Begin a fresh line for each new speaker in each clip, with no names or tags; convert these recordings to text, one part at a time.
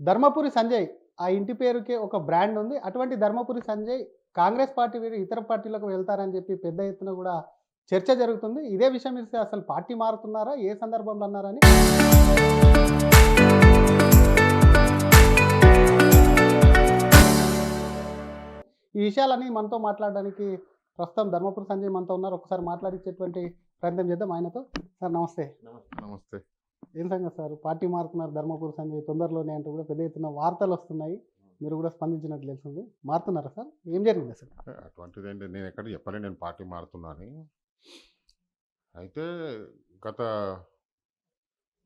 ధర్మపురి సంజయ్ ఆ ఇంటి పేరుకే ఒక బ్రాండ్ ఉంది. అటువంటి ధర్మపురి సంజయ్ కాంగ్రెస్ పార్టీ వీడి ఇతర పార్టీలకు వెళ్తారని చెప్పి పెద్ద ఎత్తున గూడా చర్చ జరుగుతుంది. ఇదే విషయం ఇస్తే అసలు పార్టీ మారుతున్నారా? ఏ సందర్భంలో అన్నారని ఈ విషయాలన్నీ మనతో మాట్లాడడానికి ప్రస్తుతం ధర్మపురి సంజయ్ మనతో ఉన్నారు. ఒకసారి మాట్లాడించేటువంటి ప్రయత్నం చేద్దాం ఆయనతో. సార్ నమస్తే.
నమస్తే.
ఏం సంగతి సార్? పార్టీ మారుతున్నారు ధర్మపురి సంజయ్ తొందరలోనే అంటూ కూడా పెద్ద ఎత్తున వార్తలొస్తున్నాయి. మీరు కూడా స్పందించినట్లు తెలుస్తుంది. మారుతున్నారా సార్? ఏం జరిగింది అసలు?
అటువంటిదేంటి, నేను ఎక్కడ చెప్పలే నేను పార్టీ మారుతున్నానని. అయితే గత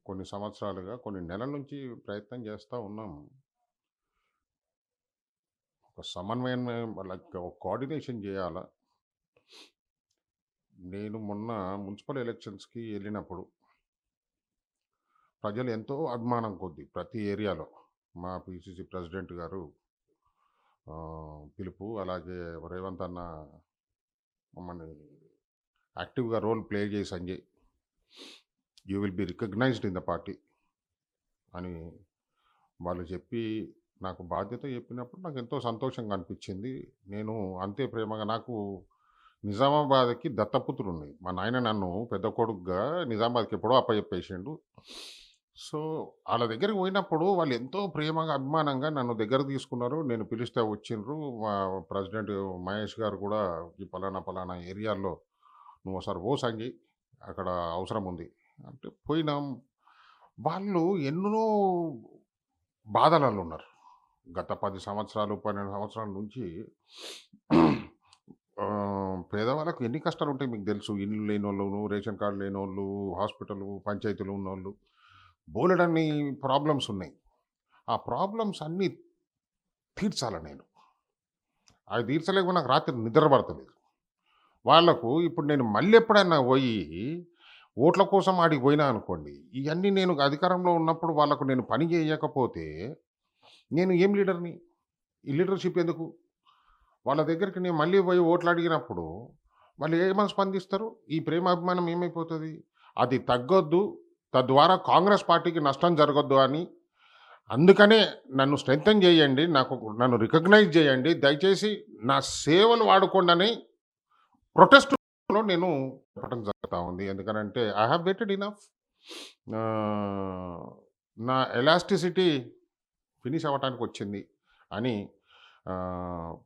కొన్ని సంవత్సరాలుగా, కొన్ని నెలల నుంచి ప్రయత్నం చేస్తూ ఉన్నాం. ఒక సమన్వయం, లైక్ ఒక కోఆర్డినేషన్ చేయాలా. నేను మొన్న మున్సిపల్ ఎలక్షన్స్కి వెళ్ళినప్పుడు ప్రజలు ఎంతో అభిమానం కొద్దీ ప్రతి ఏరియాలో మా పిసిసి ప్రెసిడెంట్ గారు పిలుపు, అలాగే రేవంత్ అన్న మమ్మల్ని యాక్టివ్గా రోల్ ప్లే చేసి Sanjay you will be recognised in the party అని వాళ్ళు చెప్పి నాకు బాధ్యత చెప్పినప్పుడు నాకు ఎంతో సంతోషంగా అనిపించింది. నేను అంతే ప్రేమగా, నాకు నిజామాబాద్కి దత్తపుత్రుడు ఉంది. మా నాయన నన్ను పెద్ద కొడుకుగా నిజామాబాద్కి ఎప్పుడో అప్పచెప్పేసిండు. సో వాళ్ళ దగ్గరికి పోయినప్పుడు వాళ్ళు ఎంతో ప్రేమగా అభిమానంగా నన్ను దగ్గర తీసుకున్నారు. నేను పిలిస్తే వచ్చిండ్రు. మా ప్రెసిడెంట్ మహేష్ గారు కూడా ఈ పలానా ఏరియాల్లో నువ్వు ఒకసారి ఓ సంజయ్ అక్కడ అవసరం ఉంది అంటే పోయినాం. వాళ్ళు ఎన్నో బాధలలో ఉన్నారు. గత 10 సంవత్సరాలు 12 సంవత్సరాల నుంచి పేదవాళ్ళకు ఎన్ని కష్టాలు ఉంటాయి మీకు తెలుసు. ఇల్లు లేని వాళ్ళు, రేషన్ కార్డు లేని వాళ్ళు, హాస్పిటల్ పంచాయతీలు ఉన్న వాళ్ళు, బోలెడన్ని ప్రాబ్లమ్స్ ఉన్నాయి. ఆ ప్రాబ్లమ్స్ అన్నీ తీర్చాల నేను. అవి తీర్చలేకపోతే నాకు రాత్రి నిద్ర పడతలేదు. వాళ్లకు ఇప్పుడు నేను మళ్ళీ ఎప్పుడైనా పోయి ఓట్ల కోసం ఆడికి పోయినా అనుకోండి, ఇవన్నీ నేను అధికారంలో ఉన్నప్పుడు వాళ్ళకు నేను పని చేయకపోతే నేను ఏం లీడర్ని? ఈ లీడర్షిప్ ఎందుకు? వాళ్ళ దగ్గరికి నేను మళ్ళీ పోయి ఓట్లు అడిగినప్పుడు వాళ్ళు ఏమని స్పందిస్తారు? ఈ ప్రేమాభిమానం ఏమైపోతుంది? అది తగ్గొద్దు, తద్వారా కాంగ్రెస్ పార్టీకి నష్టం జరగొద్దు అని. అందుకనే నన్ను స్ట్రెంగ్తన్ చేయండి, నన్ను రికగ్నైజ్ చేయండి, దయచేసి నా సేవలు వాడుకోండి అని ప్రొటెస్ట్లో నేను చెప్పడం జరుగుతూ ఉంది. ఎందుకనంటే ఐ హ్యావ్ వెయిటెడ్ ఇనఫ్. నా ఎలాస్టిసిటీ ఫినిష్ అవ్వటానికి వచ్చింది అని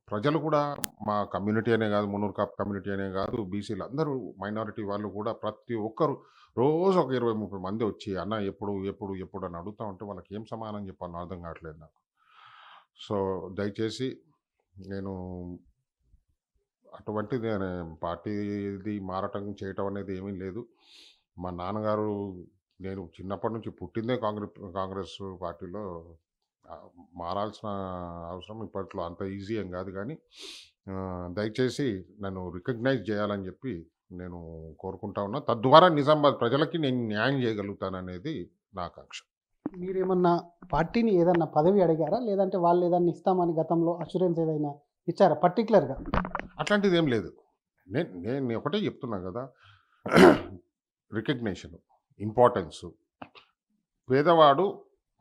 ప్రజలు కూడా, మా కమ్యూనిటీ అనే కాదు, మున్నూరు కాపు కమ్యూనిటీ అనే కాదు, బీసీలు అందరూ, మైనారిటీ వాళ్ళు కూడా ప్రతి ఒక్కరు రోజు ఒక 20-30 మంది వచ్చి అన్న ఎప్పుడు ఎప్పుడు ఎప్పుడు అని అడుగుతూ ఉంటే వాళ్ళకి ఏం సమాధానం చెప్పాలని అర్థం కావట్లేదు నాకు. సో దయచేసి నేను అటువంటిది పార్టీది మారటం చేయటం అనేది ఏమీ లేదు. మా నాన్నగారు, నేను చిన్నప్పటి నుంచి పుట్టిందే కాంగ్రెస్ పార్టీలో. మారాల్సిన అవసరం ఇప్పట్లో అంత ఈజీ ఏం కాదు. కానీ దయచేసి నన్ను రికగ్నైజ్ చేయాలని చెప్పి నేను కోరుకుంటా ఉన్నా. తద్వారా నిజామాబాద్ ప్రజలకి నేను న్యాయం చేయగలుగుతాననేది నా ఆకాంక్ష.
మీరేమన్నా పార్టీని ఏదన్నా పదవి అడిగారా? లేదంటే వాళ్ళు ఏదన్నా ఇస్తామని గతంలో అష్యూరెన్స్ ఏదైనా ఇచ్చారా పర్టికులర్గా?
అట్లాంటిది ఏం లేదు. నేను ఒకటే చెప్తున్నా కదా, రికగ్నేషన్ ఇంపార్టెన్సు. పేదవాడు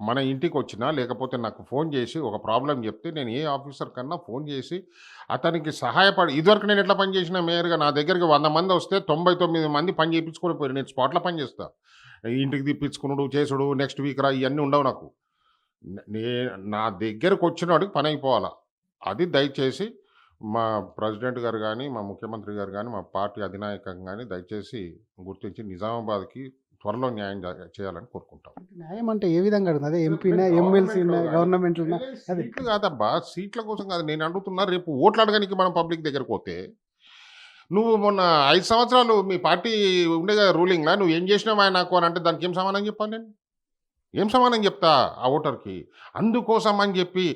మన ఇంటికి వచ్చినా, లేకపోతే నాకు ఫోన్ చేసి ఒక ప్రాబ్లం చెప్తే నేను ఏ ఆఫీసర్ కన్నా ఫోన్ చేసి అతనికి సహాయపడి, ఇదివరకు నేను ఎట్లా పని చేసిన మేయర్గా నా దగ్గరికి 100 మంది వస్తే 99 మంది పని చేయించుకొని పోయి నేను స్పాట్లో పని చేస్తా. ఇంటికి తెప్పించుకున్నాడు చేసుడు, నెక్స్ట్ వీక్ రా, ఇవన్నీ ఉండవు నాకు. నా దగ్గరకు వచ్చిన వాడికి పని అయిపోవాలా. అది దయచేసి మా ప్రెసిడెంట్ గారు కానీ, మా ముఖ్యమంత్రి గారు కానీ, మా పార్టీ అధినాయకం కానీ దయచేసి గుర్తించి నిజామాబాద్కి త్వరలో న్యాయం చేయాలని కోరుకుంటాం.
న్యాయం అంటే ఏ విధంగా అడుగుతుంది? అదే ఎంపీనా, ఎమ్మెల్సీనా, గవర్నమెంట్లోనా? అది
సీట్లు కాదబ్బా, సీట్ల కోసం కాదు నేను అడుగుతున్నా. రేపు ఓట్లు అడగడానికి మనం పబ్లిక్ దగ్గరకు పోతే, నువ్వు మొన్న 5 సంవత్సరాలు మీ పార్టీ ఉండే కదా రూలింగ్లా, నువ్వు ఏం చేసినావా నాకు అని అంటే దానికి ఏం సమాధానం చెప్పాను నేను? ఏం సమాధానం చెప్తా ఆ ఓటర్కి? అందుకోసం అని చెప్పి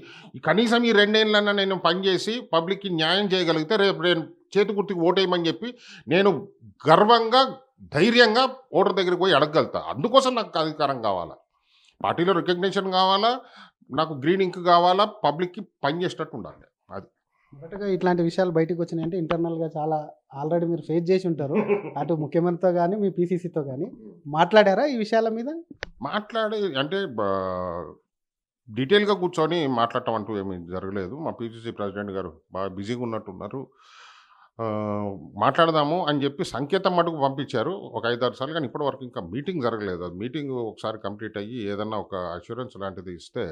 కనీసం ఈ 2 ఏళ్ళన్నా నేను పనిచేసి పబ్లిక్కి న్యాయం చేయగలిగితే రేపు నేను చేతి గుర్తుకు ఓటేయమని చెప్పి నేను గర్వంగా, ధైర్యంగా ఓటర్ దగ్గరికి పోయి అడగగలుగుతా. అందుకోసం నాకు అధికారం కావాలా, పార్టీలో రికగ్నిషన్ కావాలా, నాకు గ్రీన్ ఇంక్ కావాలా, పబ్లిక్కి పని చేసేటట్టు ఉండాలి. అది
మొదటగా ఇట్లాంటి విషయాలు బయటకు వచ్చినాయంటే ఇంటర్నల్గా చాలా ఆల్రెడీ మీరు ఫేస్ చేసి ఉంటారు. అటు ముఖ్యమంత్రితో కానీ, మీ పీసీసీతో కానీ మాట్లాడారా ఈ విషయాల మీద?
మాట్లాడే అంటే డీటెయిల్‌గా కూర్చొని మాట్లాడటం అంటూ ఏమీ జరగలేదు. మా పీసీసీ ప్రెసిడెంట్ గారు బాగా బిజీగా ఉన్నట్టున్నారు. ఆహ్, మాట్లాడదాము అని చెప్పి సంకేతం మటుకు పంపించారు. ఒక 5, 6 సార్లు. కానీ ఇప్పటివరకు ఇంకా మీటింగ్ జరగలేదు. అది మీటింగ్ ఒకసారి కంప్లీట్ అయ్యి ఏదన్నా ఒక అష్యూరెన్స్ లాంటిది ఇస్తే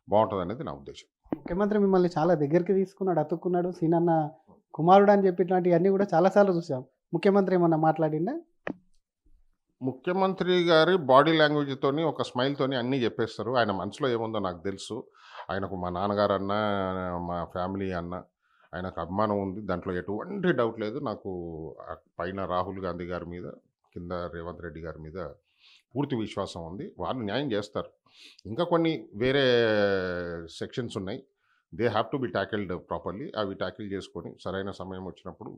బావుంటదనేది నా ఉద్దేశ్యం.
ముఖ్యమంత్రి మిమ్మల్ని చాలా దగ్గరికి తీసుకున్నాడు, అతుక్కున్నాడు. సీనన్న కుమారుడు అని చెప్పి ఇట్లాంటియన్నీ కూడా చాలా సార్లు చూసాం. ముఖ్యమంత్రి ఏమన్నా మాట్లాడిండా?
ముఖ్యమంత్రి గారి బాడీ లాంగ్వేజ్‌తోని, ఒక స్మైల్‌తోని అన్నీ జెప్పేస్తారు. ఆయన మనసులో ఏముందో నాకు తెలుసు. ఆయనకు మా నాన్నగారన్నా, మా ఫ్యామిలీ అన్నా, ఆయనకు అభిమానం ఉంది. దాంట్లో ఎటువంటి డౌట్ లేదు. నాకు పైన రాహుల్ గాంధీ గారి మీద, కింద రేవంత్ రెడ్డి గారి మీద పూర్తి విశ్వాసం ఉంది. వాళ్ళు న్యాయం జేస్తారు. ఇంకా కొన్ని వేరే సెక్షన్స్ ఉన్నాయి. They have to be tackled properly. అవి టాకిల్ జేసుకొని సరైన సమయం వచ్చినప్పుడు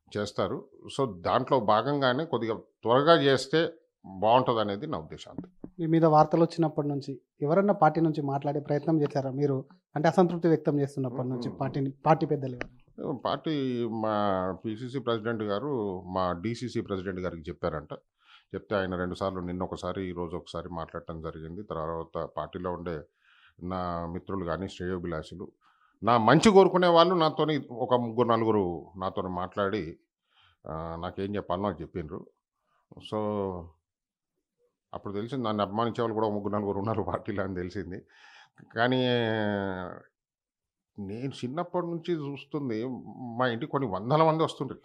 చేస్తారు. సో, దాంట్లో భాగంగానే కొద్దిగా త్వరగా జేస్తే బావుంటదనేది నా ఉద్దేశం అంతే.
మీ మీద వార్తలొచ్చినప్పటి నుంచి ఎవరన్నా పార్టీ నుంచి మాట్లాడే ప్రయత్నం చేశారా మీరు? అంటే అసంతృప్తి వ్యక్తం చేస్తున్నప్పటి నుంచి పార్టీ పెద్దలు ఎవరు?
పార్టీ మా పీసీసీ ప్రెసిడెంట్ గారు మా డీసీసీ ప్రెసిడెంట్ గారికి చెప్పారంట. చెప్తే ఆయన 2 సార్లు నిన్నొకసారి, ఈరోజు ఒకసారి మాట్లాడటం జరిగింది. తర్వాత పార్టీలో ఉండే నా మిత్రులు గాని, శ్రేయోభిలాషులు, నా మంచి కోరుకునే వాళ్ళు నాతోని ఒక ముగ్గురు, నలుగురు నాతోని మాట్లాడి నాకేం చెప్పాలో నాకు చెప్పిండ్రు. సో, అప్పుడు తెలిసింది నన్ను అభిమానించే వాళ్ళు కూడా ముగ్గురు, నలుగురు ఉన్నారు పార్టీలో అని తెలిసింది. కానీ నేను చిన్నప్పటి నుంచి చూస్తుంది మా ఇంటికి కొన్ని వందల మంది వస్తుండ్రు.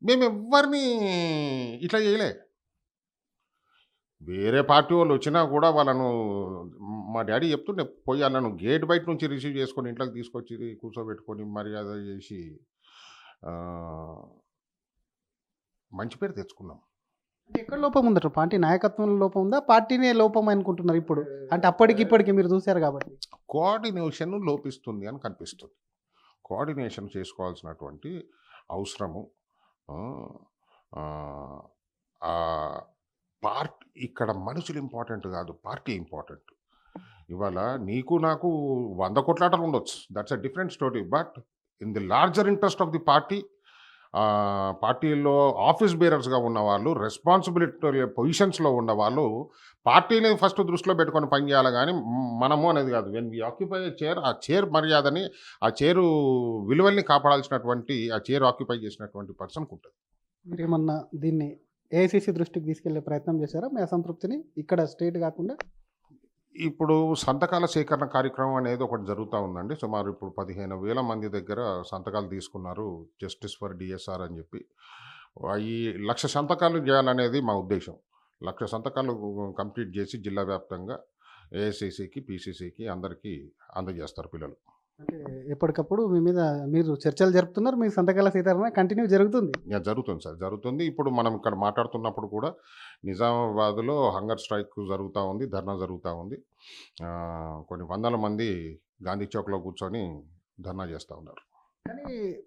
మేమెవ్వరిని ఇట్లా చేయలే. వేరే పార్టీ వాళ్ళు వచ్చినా కూడా వాళ్ళను మా డ్యాడీ చెప్తుండే పోయి ఆళ్ళను గేట్ బయట నుంచి రిసీవ్ చేసుకొని ఇంట్లోకి తీసుకొచ్చి కూర్చోబెట్టుకొని మర్యాద చేసి ఆహ్, మంచి పేరు తెచ్చుకున్నాం.
అంటే ఎక్కడ లోపం ఉందట? పార్టీ నాయకత్వంలో లోపం ఉందా? పార్టీనే లోపం అనుకుంటున్నారు ఇప్పుడు? అంటే అప్పటికి ఇప్పటికి మీరు చూసారు కాబట్టి.
కోఆర్డినేషన్ లోపిస్తుంది అని కనిపిస్తుంది. కోఆర్డినేషన్ చేసుకోవాల్సినటువంటి అవసరము ఆహ్, ఆహ్, ఆహ్, ఇక్కడ మనుషులు ఇంపార్టెంట్ కాదు. Party important. ఇవాళ నీకు నాకు 100 కొట్లాటలు ఉండొచ్చు. That's a different story. But in the larger interest of the party పార్టీలో ఆఫీస్ బేరర్స్‌గా ఉన్నవాళ్ళు, రెస్పాన్సిబిలిటీ పొజిషన్స్‌లో ఉన్నవాళ్ళు పార్టీని ఫస్ట్ దృష్టిలో పెట్టుకొని పని చేయాలి గానీ, మనము అనేది కాదు. When we occupy a chair, ఆ చైర్ మర్యాదని, ఆ చైరు విలువల్ని కాపాడాల్సినటువంటి, ఆ చైర్ ఆక్యుపై చేసినటువంటి పర్సన్‌కుంటది.
మీరేమన్నా దీన్ని ఏఐసీసీ దృష్టికి తీసుకెళ్లే ప్రయత్నం చేశారా మీ అసంతృప్తిని? ఇక్కడ స్టేట్ కాకుండా?
ఇప్పుడు సంతకాల సేకరణ కార్యక్రమం అనేది ఒకటి జరుగుతా ఉందండి. సుమారు ఇప్పుడు 15,000 మంది దగ్గర సంతకాలు తీసుకున్నారు. జస్టిస్ ఫర్ డీఎస్ఆర్ అని చెప్పి. ఈ 1,00,000 సంతకాలు చేయాలనేది మా ఉద్దేశం. 1,00,000 సంతకాలు కంప్లీట్ చేసి జిల్లా వ్యాప్తంగా ఏఐసీసీకి, పీసీసీకి అందరికీ అందజేస్తారు పిల్లలు.
అంటే ఎప్పటికప్పుడు మీ మీద మీరు చర్చలు జరుపుతున్నారు. మీ సంతకాల సేకరణ కంటిన్యూ జరుగుతుంది.
జరుగుతుంది సార్. జరుగుతుంది. ఇప్పుడు మనం ఇక్కడ మాట్లాడుతున్నప్పుడు కూడా నిజామాబాద్‌లో హంగర్ స్ట్రైక్ జరుగుతా ఉంది. ధర్నా జరుగుతా ఉంది. కొన్ని వందల మంది గాంధీ చౌక్‌లో కూర్చొని ధర్నా చేస్తా ఉన్నారు.
కానీ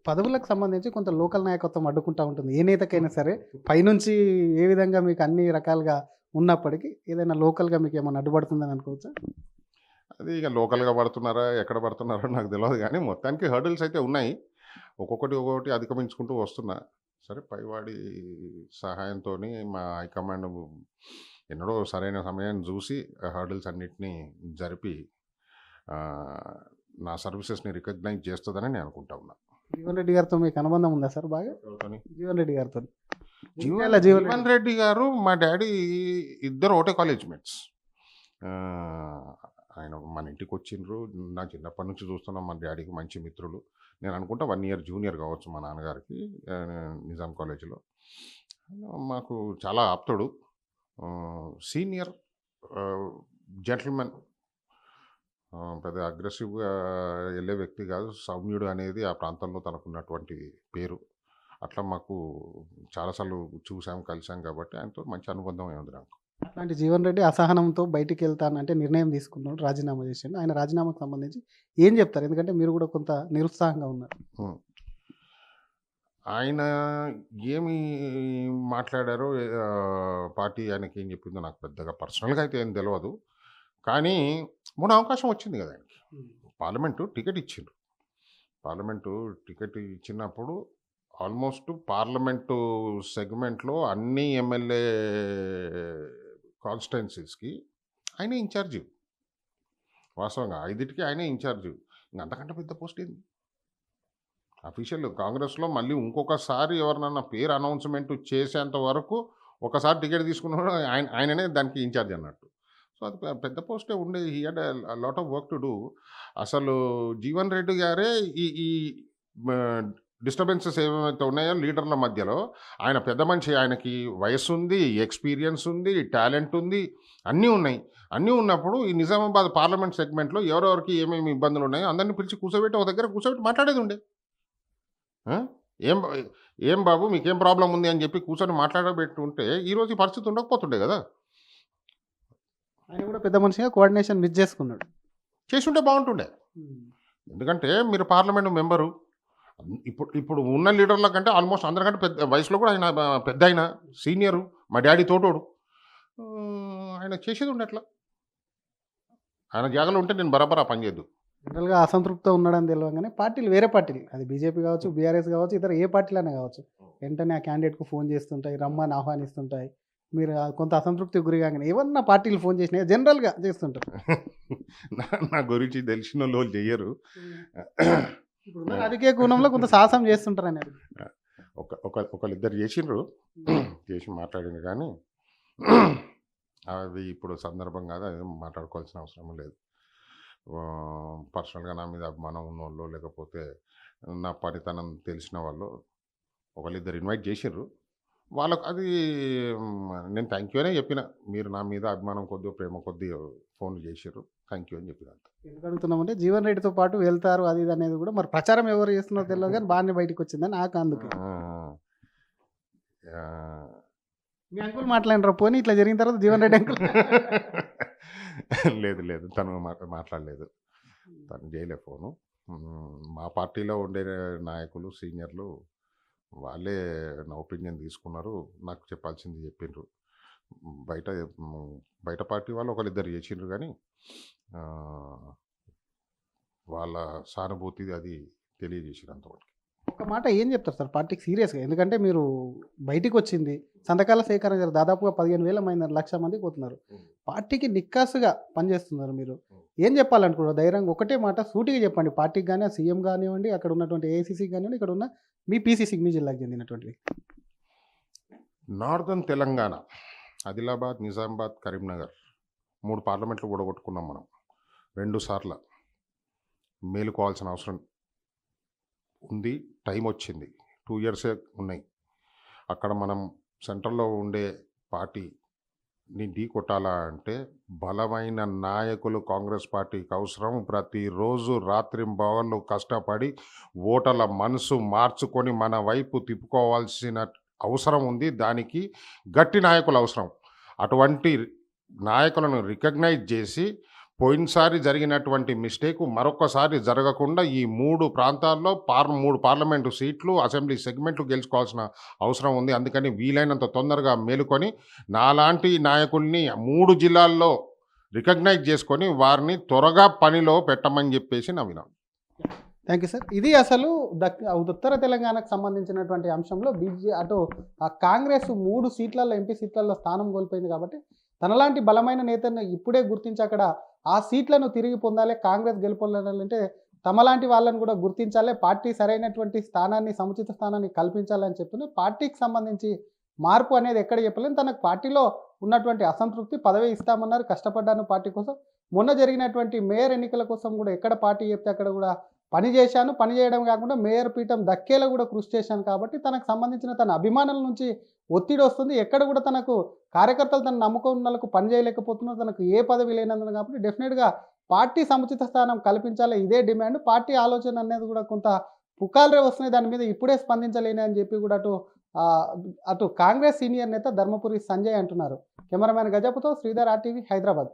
పదవులకు సంబంధించి కొంత లోకల్ నాయకత్వం అడ్డుకుంటా ఉంటుంది. ఏ నేతకైనా సరే పైనుంచి ఏ విధంగా మీకు అన్ని రకాలుగా ఉన్నప్పటికీ ఏదైనా లోకల్‌గా మీకేమన్నా అడ్డుపడుతుందని అనుకోవచ్చా?
అది ఇక లోకల్‌గా పడుతున్నారా, ఎక్కడ పడుతున్నారో నాకు తెలవదు గానీ, మొత్తానికి హర్డిల్స్ అయితే ఉన్నాయి. ఒక్కొక్కటి అధిగమించుకుంటూ వస్తున్నా. సరే పైవాడి సహాయంతోని మా హైకమాండ్ ఎన్నడో సరైన సమయాన్ని చూసి ఆ హర్డిల్స్ అన్నిటిని జరిపి ఆహ్, నా సర్వీసెస్‌ని రికగ్నైజ్ చేస్తదని నేను అనుకుంటా ఉన్నా.
జీవన్ రెడ్డి గారితో మీకు అనుబంధం ఉందా సార్ బాగా?
ఎవరితోని?
జీవన్ రెడ్డి గారితో.
జీవన్ జీవన్ రెడ్డి గారు, మా డ్యాడీ ఇద్దరు ఒకటే కాలేజ్ మేట్స్. ఆయన మన ఇంటికొచ్చిండ్రు. నా చిన్నప్పటి నుంచి చూస్తున్నా మా డ్యాడీకి మంచి మిత్రులు. నేను అనుకుంటా 1 ఇయర్ జూనియర్ కావచ్చు మా నాన్నగారికి నిజాం కాలేజీలో. మాకు చాలా ఆప్తుడు. Senior gentlemen. పెద్ద అగ్రెసివ్‌గా ఎళ్ళే వ్యక్తి కాదు. సౌమ్యుడు అనేది ఆ ప్రాంతంలో తనకున్నటువంటి పేరు. అట్లా మాకు చాలా సార్లు చూసాం, కలిసాం కాబట్టి ఆయనతో మంచి అనుబంధమే ఉంది నాకు.
అట్లాంటి జీవన్ రెడ్డి అసహనంతో బయటికెళ్తానంటే నిర్ణయం తీసుకున్నాడు. రాజీనామా చేసిండు. ఆయన రాజీనామాకు సంబంధించి ఏం చెప్తారు? ఎందుకంటే మీరు కూడా కొంత నిరుత్సాహంగా ఉన్నారు.
హ్మ్. ఆయన ఏమి మాట్లాడారో పార్టీ ఆయనకేం చెప్పిందో నాకు పెద్దగా పర్సనల్‌గా అయితే ఏం తెలవదు. కానీ మొన్న అవకాశం వచ్చింది కదా ఆయనకి. పార్లమెంటు టికెట్ ఇచ్చిండ్రు. పార్లమెంటు టికెట్ ఇచ్చినప్పుడు ఆల్మోస్ట్ పార్లమెంటు సెగ్మెంట్‌లో అన్ని ఎమ్మెల్యే కాన్స్టిట్యుయెన్సీస్‌కి ఆయనే ఇన్‌చార్జి. వాస్తవంగా ఐదింటికి ఆయనే ఇన్ఛార్జ్. ఇంక అంతకంటే పెద్ద పోస్ట్ ఏంది? అఫీషియల్ కాంగ్రెస్‌లో మళ్ళీ ఇంకొకసారి ఎవరినన్నా పేరు అనౌన్స్‌మెంట్ చేసేంత వరకు ఒకసారి టికెట్ తీసుకున్నవాడు ఆయననే దానికి ఇన్ఛార్జ్ అన్నట్టు. సో, అది పెద్ద పోస్టే ఉండేది. He had lot of work to do. అసలు జీవన్ రెడ్డి గారే ఈ ఈ డిస్టర్బెన్సెస్ ఏవైతే ఉన్నాయో లీడర్ల మధ్యలో, ఆయన పెద్ద మనిషి, ఆయనకి వయస్సుంది, ఎక్స్‌పీరియన్స్ ఉంది, టాలెంట్ ఉంది, అన్నీ ఉన్నాయి. అన్నీ ఉన్నప్పుడు ఈ నిజామాబాద్ పార్లమెంట్ సెగ్మెంట్‌లో ఎవరెవరికి ఏమేమి ఇబ్బందులున్నాయో అందరిని పిలిచి కూర్చోబెట్టి ఒక దగ్గర కూర్చోబెట్టి మాట్లాడేదుండే. ఆ! ఏం బా ఏం బాబు మీకేం ప్రాబ్లమ్ ఉంది అని చెప్పి కూర్చొని మాట్లాడబెట్టుంటే ఈరోజు ఈ పరిస్థితి ఉండకపోతుండే గదా!
ఆయన కూడా పెద్ద మనిషిగా కోఆర్డినేషన్ మిస్ చేసుకున్నాడు.
చేసుంటే బావుంటుండే. ఎందుకంటే మీరు పార్లమెంట్ మెంబరు. ఇప్పుడు ఇప్పుడు ఉన్న లీడర్ల కంటే ఆల్మోస్ట్ అందరికంటే పెద్ద వయసులో కూడా ఆయన పెద్దాయన, సీనియరు, మా డ్యాడీ తోటోడు. ఆయన చేసేదుండే అట్లా. ఆయన జాగాలో ఉంటే నేను బరాబర్ ఆ పని చేద్దు.
జనరల్‌గా అసంతృప్తితో ఉన్నాడని తెలవంగానే పార్టీలు వేరే పార్టీలు అది బీజేపీ కావచ్చు, బీఆర్ఎస్ కావచ్చు, ఇతర ఏ పార్టీలైనా కావచ్చు. వెంటనే ఆ క్యాండిడేట్‌కు ఫోన్ చేస్తుంటాయి, రమ్మని ఆహ్వానిస్తుంటాయి. మీరు కొంత అసంతృప్తికి గురి కాగానే ఏమన్నా పార్టీలు ఫోన్ చేసినాయా జనరల్‌గా చేస్తుంటారు.
నా గురించి తెలిసినోళ్ళు చెయ్యరు.
ఇప్పుడున్న రాజకీయ కోణంలో కొంత సాహసం చేస్తుంటారనేది.
ఒకళ్ళిద్దరు చేసిండ్రు. చేసి మాట్లాడిండ్రు కానీ అది ఇప్పుడు సందర్భం కాదు. అదేం మాట్లాడుకోవాల్సిన అవసరం లేదు. పర్సనల్‌గా నా మీద అభిమానం ఉన్నోళ్ళు, లేకపోతే నా పనితనం తెలిసిన వాళ్ళు ఒకళ్ళిద్దరు ఇన్వైట్ చేసిండ్రు. వాళ్ళకు అది నేను థ్యాంక్ యూ అనే చెప్పిన. మీరు నా మీద అభిమానం కొద్దిగా, ప్రేమ కొద్దిగా ఫోన్లు చేసిర్రు. థ్యాంక్ యూ అని చెప్పిన అంతే.
ఎందుకు అడుగుతున్నామంటే జీవన్ రెడ్డితో పాటు వెళ్తారు అది ఇది అనేది కూడా మరి ప్రచారం ఎవరు చేస్తున్నారో తెలియదు కానీ బాగానే బయటకు వచ్చిందని నాకు అందుకు.
ఆ,
మీ అంకుల్ మాట్లాడినరా పోనీ ఇట్లా జరిగిన తర్వాత జీవన్ రెడ్డి అంకుల్
లేదు లేదు తను మాట్లాడలేదు. తను చేయలే ఫోను. మా పార్టీలో ఉండే నాయకులు, సీనియర్లు వాళ్ళే నా ఒపీనియన్ తీసుకున్నారు. నాకు చెప్పాల్సింది చెప్పిండ్రు. బయట బయట పార్టీ వాళ్ళు ఒకళ్ళిద్దరు చేసిండ్రు కానీ వాళ్ళ సానుభూతి అది తెలియజేసారు అంతవరకు.
ఒక మాట ఏం చెప్తారు సార్ పార్టీకి సీరియస్గా? ఎందుకంటే మీరు బయటికి వచ్చింది సంతకాల సేకరణ దాదాపుగా 15,000 మంది, 1,00,000 మందికి పోతున్నారు. పార్టీకి నిక్కాసుగా పనిచేస్తున్నారు మీరు. ఏం చెప్పాలనుకున్నారు ధైర్యంగా? ఒకటే మాట సూటిగా చెప్పండి. పార్టీకి కానీ సీఎం కానివ్వండి, అక్కడ ఉన్నటువంటి ఏఐసీసీకి కానివ్వండి, ఇక్కడ ఉన్న మీ పీసీసీకి, మీ జిల్లాకు చెందినటువంటి
నార్దర్న్ తెలంగాణ, ఆదిలాబాద్, నిజామాబాద్, కరీంనగర్ 3 పార్లమెంట్లు కూడగొట్టుకున్నాం మనం 2 సార్లు. మేలుకోవాల్సిన అవసరం ఉంది. టైం వచ్చింది. 2 ఇయర్సే ఉన్నాయి. అక్కడ మనం సెంట్రల్లో ఉండే పార్టీని ఢీ కొట్టాలా అంటే బలమైన నాయకులు కాంగ్రెస్ పార్టీకి అవసరం. ప్రతిరోజు రాత్రింబవళ్ళు కష్టపడి ఓటర్ల మనసు మార్చుకొని మన వైపు తిప్పుకోవాల్సిన అవసరం ఉంది. దానికి గట్టి నాయకులు అవసరం. అటువంటి నాయకులను రికగ్నైజ్ చేసి పోయినసారి జరిగినటువంటి మిస్టేక్ మరొకసారి జరగకుండా ఈ 3 ప్రాంతాల్లో 3 పార్లమెంటు సీట్లు, అసెంబ్లీ సెగ్మెంట్లు గెలుచుకోవాల్సిన అవసరం ఉంది. అందుకని వీలైనంత తొందరగా మేలుకొని నాలాంటి నాయకుల్ని 3 జిల్లాల్లో రికగ్నైజ్ చేసుకొని వారిని త్వరగా పనిలో పెట్టమని చెప్పేసి నా విధానం.
Thank you sir. ఇది అసలు ఉత్తర తెలంగాణకు సంబంధించినటువంటి అంశంలో అటు కాంగ్రెస్ 3 సీట్లలో, ఎంపీ సీట్లలో స్థానం కోల్పోయింది కాబట్టి తనలాంటి బలమైన నేతను ఇప్పుడే గుర్తించి అక్కడ ఆ సీట్లను తిరిగి పొందాలి. కాంగ్రెస్ గెలుపొందాలంటే తమలాంటి వాళ్ళని కూడా గుర్తించాలి. పార్టీ సరైనటువంటి స్థానాన్ని, సముచిత స్థానాన్ని కల్పించాలని చెప్తూనే పార్టీకి సంబంధించి మార్పు అనేది ఎక్కడ చెప్పలేము. తనకు పార్టీలో ఉన్నటువంటి అసంతృప్తి, పదవి ఇస్తామన్నారు, కష్టపడ్డాను పార్టీ కోసం. మొన్న జరిగినటువంటి మేయర్ ఎన్నికల కోసం కూడా ఎక్కడ పార్టీ చెప్తే అక్కడ కూడా పని చేశాను. పని చేయడం కాకుండా మేయర్ పీఠం దక్కేలా కూడా కృషి చేశాను కాబట్టి తనకు సంబంధించిన తన అభిమానుల నుంచి ఒత్తిడి వస్తుంది. ఎక్కడ కూడా తనకు కార్యకర్తలు తను నమ్ముకున్న వాళ్ళకు పని చేయలేకపోతున్నారు. తనకు ఏ పదవి లేనందున కాబట్టి డెఫినెట్గా పార్టీ సముచిత స్థానం కల్పించాలి. ఇదే డిమాండ్. పార్టీ ఆలోచన అనేది కూడా కొంత పుకాలరే వస్తున్నాయి. దాని మీద ఇప్పుడే స్పందించలేని అని చెప్పి కూడా అటు కాంగ్రెస్ సీనియర్ నేత ధర్మపురి సంజయ్ అంటున్నారు. కెమెరామ్యాన్ గజపతో శ్రీధర్, RTV, హైదరాబాద్.